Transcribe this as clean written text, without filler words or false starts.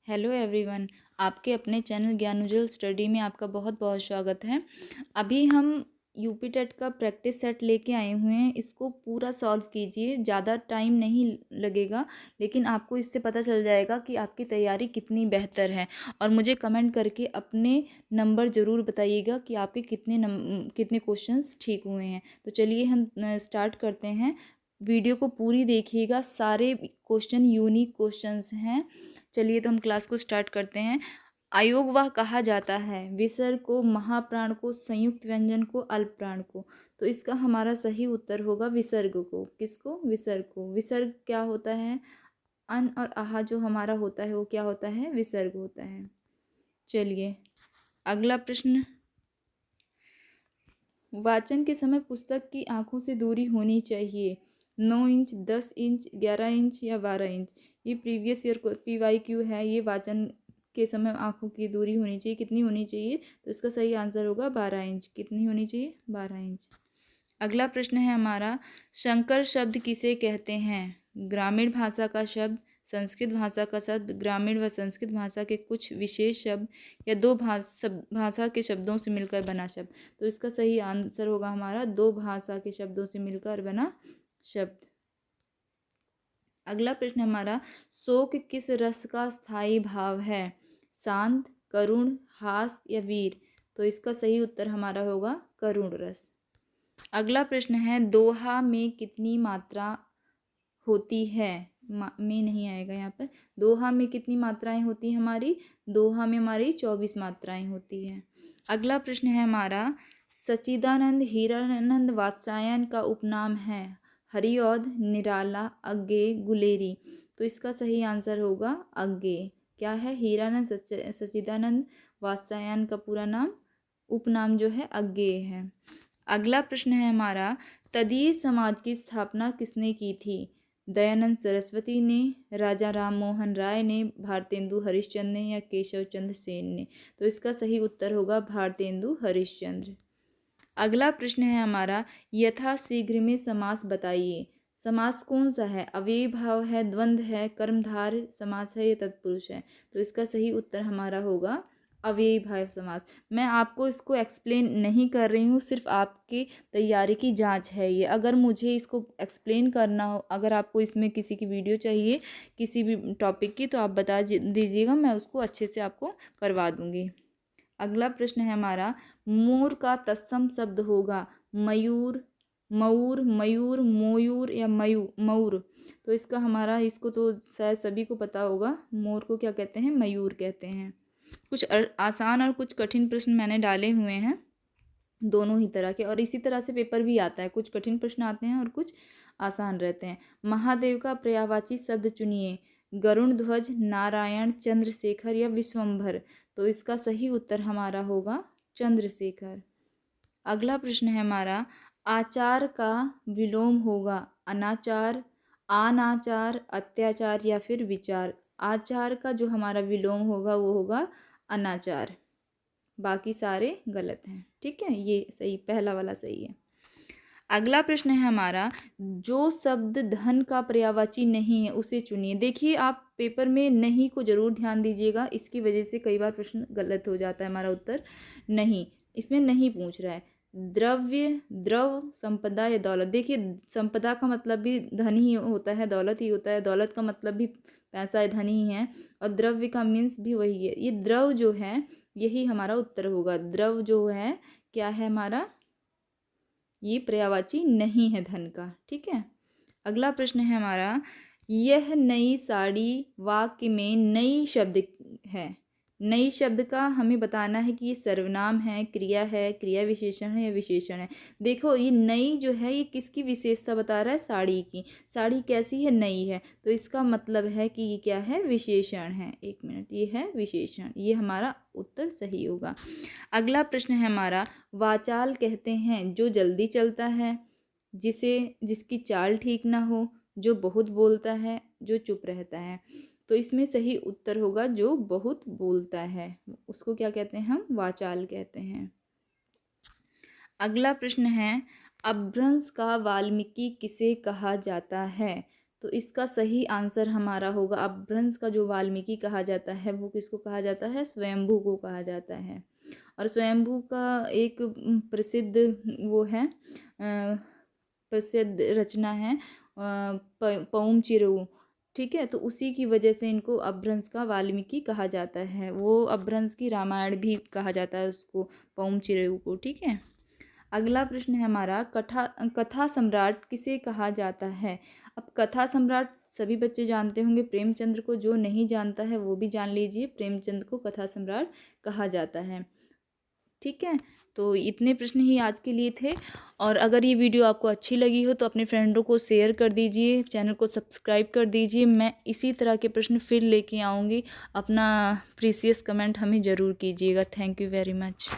Hello everyone. आपके अपने channel ज्ञानुजल study में आपका बहुत बहुत स्वागत है। अभी हम यूपी टेट का प्रैक्टिस सेट लेके आए हुए हैं। इसको पूरा सॉल्व कीजिए, ज़्यादा टाइम नहीं लगेगा, लेकिन आपको इससे पता चल जाएगा कि आपकी तैयारी कितनी बेहतर है। और मुझे कमेंट करके अपने नंबर ज़रूर बताइएगा कि आपके कितने क्वेश्चंस ठीक हुए हैं। तो चलिए हम स्टार्ट करते हैं। वीडियो को पूरी देखिएगा, सारे क्वेश्चन यूनिक क्वेश्चंस हैं। चलिए तो हम क्लास को स्टार्ट करते हैं। अयोग वह कहा जाता है विसर्ग को, महाप्राण को, संयुक्त व्यंजन को, अल्प प्राण को। तो इसका हमारा सही उत्तर होगा विसर्ग को। किसको? विसर्ग को। विसर्ग क्या होता है? अन और आहा जो हमारा होता है वो क्या होता है? विसर्ग होता है। चलिए अगला प्रश्न। वाचन के समय पुस्तक की आंखों से दूरी होनी चाहिए। 9 इंच, 10 इंच, 11 इंच या 12 इंच। ये प्रीवियस ईयर को PYQ है। ये वाचन के समय आंखों की दूरी होनी चाहिए, कितनी होनी चाहिए? तो इसका सही आंसर होगा 12 इंच। कितनी होनी चाहिए? 12 इंच। अगला प्रश्न है हमारा, शंकर शब्द किसे कहते हैं? ग्रामीण भाषा का शब्द, संस्कृत भाषा का शब्द, ग्रामीण व संस्कृत भाषा के कुछ विशेष शब्द, या दो भाषा के शब्दों से मिलकर बना शब्द। तो इसका सही आंसर होगा हमारा दो भाषा के शब्दों से मिलकर बना शब्द। अगला प्रश्न हमारा, शोक किस रस का स्थायी भाव है? शांत, करुण, हास या वीर। तो इसका सही उत्तर हमारा होगा करुण रस। अगला प्रश्न है, दोहा में कितनी मात्रा होती है? में नहीं आएगा यहाँ पर। दोहा में कितनी मात्राएं होती हैं हमारी? दोहा में हमारी 24 मात्राएं होती हैं। अगला प्रश्न है हमारा, सच्चिदानंद हीरानंद वात्स्यायन का उपनाम है? हरिऔध, निराला, अज्ञेय, गुलेरी। तो इसका सही आंसर होगा अज्ञेय। क्या है? हीरानंद सच्चिदानंद वात्स्यायन का पूरा नाम, उपनाम जो है अज्ञेय है। अगला प्रश्न है हमारा, तदीय समाज की स्थापना किसने की थी? दयानंद सरस्वती ने, राजा राम मोहन राय ने, भारतेंदु हरिश्चंद्र ने, या केशव चंद्र सेन ने। तो इसका सही उत्तर होगा भारतेंदु हरिश्चंद्र। अगला प्रश्न है हमारा, यथा शीघ्र में समास बताइए। समास कौन सा है? अव्ययी भाव है, द्वंद्व है, कर्मधार समास है, या तत्पुरुष है। तो इसका सही उत्तर हमारा होगा अव्ययी भाव समास। मैं आपको इसको एक्सप्लेन नहीं कर रही हूँ, सिर्फ आपकी तैयारी की जांच है ये। अगर मुझे इसको एक्सप्लेन करना हो, अगर आपको इसमें किसी की वीडियो चाहिए किसी भी टॉपिक की, तो आप बता दीजिएगा, मैं उसको अच्छे से आपको करवा दूँगी। अगला प्रश्न है हमारा, मोर का तत्सम शब्द होगा मयूर, मऊर, मयूर, मोयूर या मऊर। तो इसका हमारा, इसको तो शायद सभी को पता होगा, मोर को क्या कहते हैं? मयूर कहते हैं। कुछ आसान और कुछ कठिन प्रश्न मैंने डाले हुए हैं, दोनों ही तरह के, और इसी तरह से पेपर भी आता है। कुछ कठिन प्रश्न आते हैं और कुछ आसान रहते हैं। महादेव का पर्यायवाची शब्द चुनिए। गरुण ध्वज, नारायण, चंद्रशेखर या विश्वम्भर। तो इसका सही उत्तर हमारा होगा चंद्रशेखर। अगला प्रश्न है हमारा, आचार का विलोम होगा अनाचार, अनाचार, अत्याचार या फिर विचार। आचार का जो हमारा विलोम होगा वो होगा अनाचार। बाकी सारे गलत हैं। ठीक है, ये सही, पहला वाला सही है। अगला प्रश्न है हमारा, जो शब्द धन का पर्यायवाची नहीं है उसे चुनिए। देखिए, आप पेपर में नहीं को जरूर ध्यान दीजिएगा, इसकी वजह से कई बार प्रश्न गलत हो जाता है। हमारा उत्तर नहीं, इसमें नहीं पूछ रहा है। द्रव्य, द्रव, संपदा या दौलत। देखिए, संपदा का मतलब भी धन ही होता है, दौलत ही होता है। दौलत का मतलब भी पैसा है, धन ही है। और द्रव्य का मीन्स भी वही है। ये द्रव जो है यही हमारा उत्तर होगा। द्रव जो है क्या है हमारा? ये पर्यायवाची नहीं है धन का। ठीक है। अगला प्रश्न है हमारा, यह नई साड़ी वाक्य में नई शब्द है। नई शब्द का हमें बताना है कि ये सर्वनाम है, क्रिया है, क्रिया विशेषण है या विशेषण है। देखो, ये नई जो है ये किसकी विशेषता बता रहा है? साड़ी की। साड़ी कैसी है? नई है। तो इसका मतलब है कि ये क्या है? विशेषण है। एक मिनट, ये है विशेषण। ये हमारा उत्तर सही होगा। अगला प्रश्न है हमारा, वाचाल कहते हैं जो जल्दी चलता है, जिसकी चाल ठीक ना हो, जो बहुत बोलता है, जो चुप रहता है। तो इसमें सही उत्तर होगा जो बहुत बोलता है, उसको क्या कहते हैं? हम वाचाल कहते हैं। अगला प्रश्न है, अपभ्रंश का वाल्मीकि किसे कहा जाता है? तो इसका सही आंसर हमारा होगा अपभ्रंश का जो वाल्मीकि कहा जाता है वो किसको कहा जाता है, स्वयंभू को कहा जाता है। और स्वयंभू का एक प्रसिद्ध वो है प्रसिद्ध रचना है पउम चिरऊ, ठीक है। तो उसी की वजह से इनको अपभ्रंश का वाल्मीकि कहा जाता है। वो अपभ्रंश की रामायण भी कहा जाता है उसको, पउम चिरऊ को, ठीक है। अगला प्रश्न है हमारा, कथा सम्राट किसे कहा जाता है। अब कथा सम्राट सभी बच्चे जानते होंगे प्रेमचंद्र को, जो नहीं जानता है वो भी जान लीजिए, प्रेमचंद को कथा सम्राट कहा जाता है, ठीक है। तो इतने प्रश्न ही आज के लिए थे। और अगर ये वीडियो आपको अच्छी लगी हो तो अपने फ्रेंडों को शेयर कर दीजिए, चैनल को सब्सक्राइब कर दीजिए। मैं इसी तरह के प्रश्न फिर लेके आऊँगी। अपना प्रीसियस कमेंट हमें ज़रूर कीजिएगा। Thank you very much.